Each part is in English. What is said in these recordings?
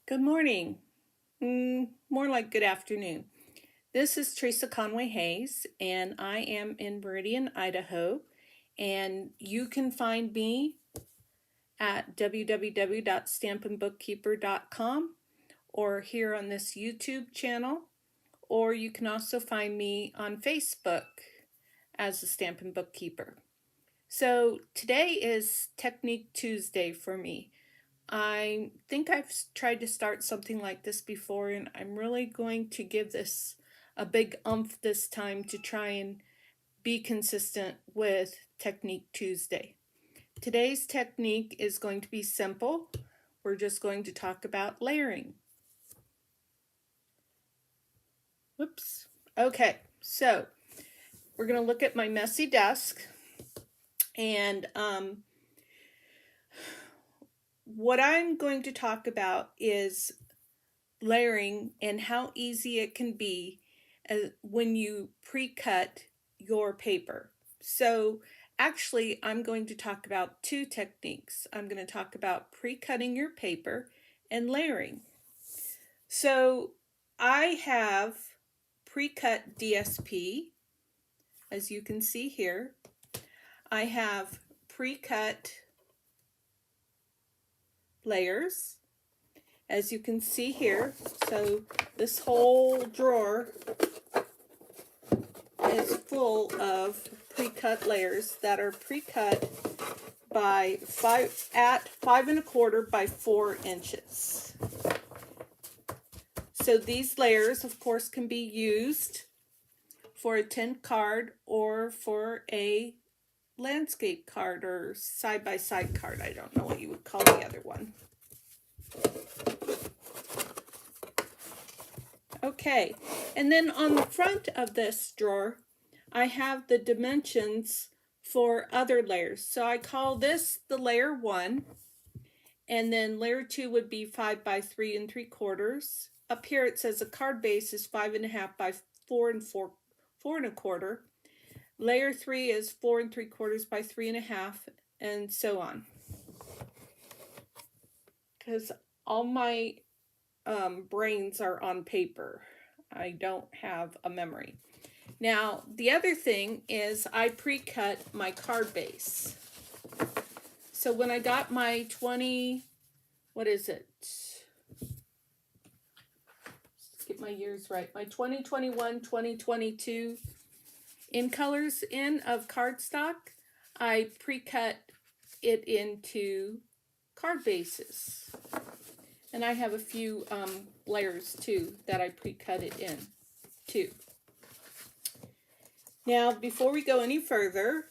Good morning. More like good afternoon. This is Theresaconwayhayes, and I am in Meridian, Idaho. And you can find me at www.stampinbookkeeper.com or here on this YouTube channel, or you can also find me on Facebook as the Stampin' Bookkeeper. So today is Technique Tuesday for me. I think I've tried to start something like this before, and I'm really going to give this a big oomph this time to try and be consistent with Technique Tuesday. Today's technique is going to be simple. We're just going to talk about layering. Whoops. Okay, so we're going to look at my messy desk, and what I'm going to talk about is layering and how easy it can be when you pre-cut your paper. So actually, I'm going to talk about two techniques. I'm going to talk about pre-cutting your paper and layering. So I have pre-cut DSP, as you can see here. I have pre-cut layers, as you can see here. So this whole drawer is full of pre-cut layers that are pre-cut by 5 1/4 by 4 inches. So these layers, of course, can be used for a tint card or for a landscape card or side-by-side card. I don't know what you would call the other one. Okay, and then on the front of this drawer, I have the dimensions for other layers. So I call this the layer 1, and then layer 2 would be 5 by 3 3/4. Up here it says the card base is 5 1/2 by 4 4 1/4. Layer 3 is 4 3/4 by 3 1/2, and so on. Because all my brains are on paper. I don't have a memory. Now, the other thing is I pre-cut my card base. So when I got my let's get my years right, my 2021, 2022 in colors in of cardstock, I pre-cut it into card bases. And I have a few layers too that I pre-cut it in too. Now, before we go any further,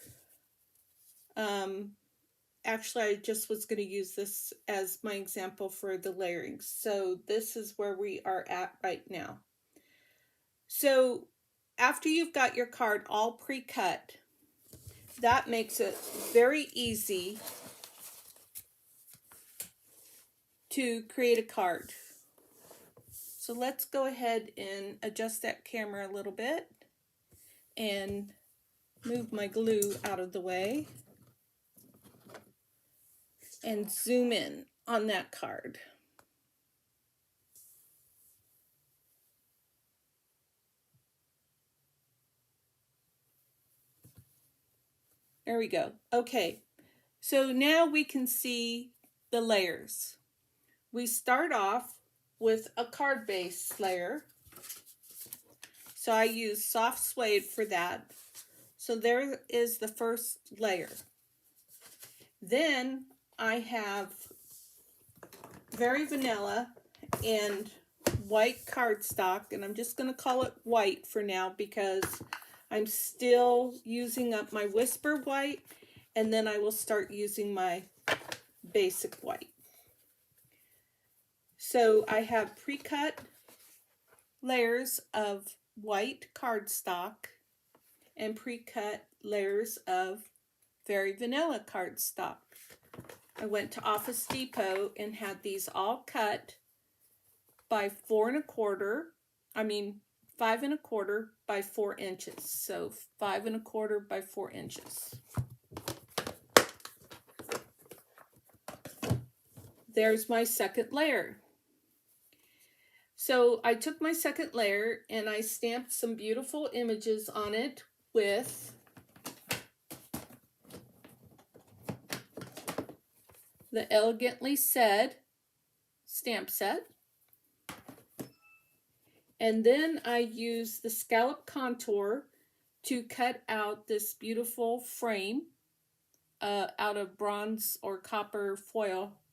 actually I just was going to use this as my example for the layering. So this is where we are at right now. So after you've got your card all pre-cut, that makes it very easy to create a card. So let's go ahead and adjust that camera a little bit and move my glue out of the way and zoom in on that card. There we go. Okay, so now we can see the layers. We start off with a card base layer. So I use soft suede for that. So there is the first layer. Then I have Very Vanilla and white cardstock, and I'm just going to call it white for now because I'm still using up my Whisper white, and then I will start using my basic white. So I have pre-cut layers of white cardstock and pre-cut layers of Very Vanilla cardstock. I went to Office Depot and had these all cut by 5 1/4 by 4 inches. So 5 1/4 by 4 inches. There's my second layer. So I took my second layer and I stamped some beautiful images on it with the Elegantly Said stamp set. And then I used the scallop contour to cut out this beautiful frame out of bronze or copper foil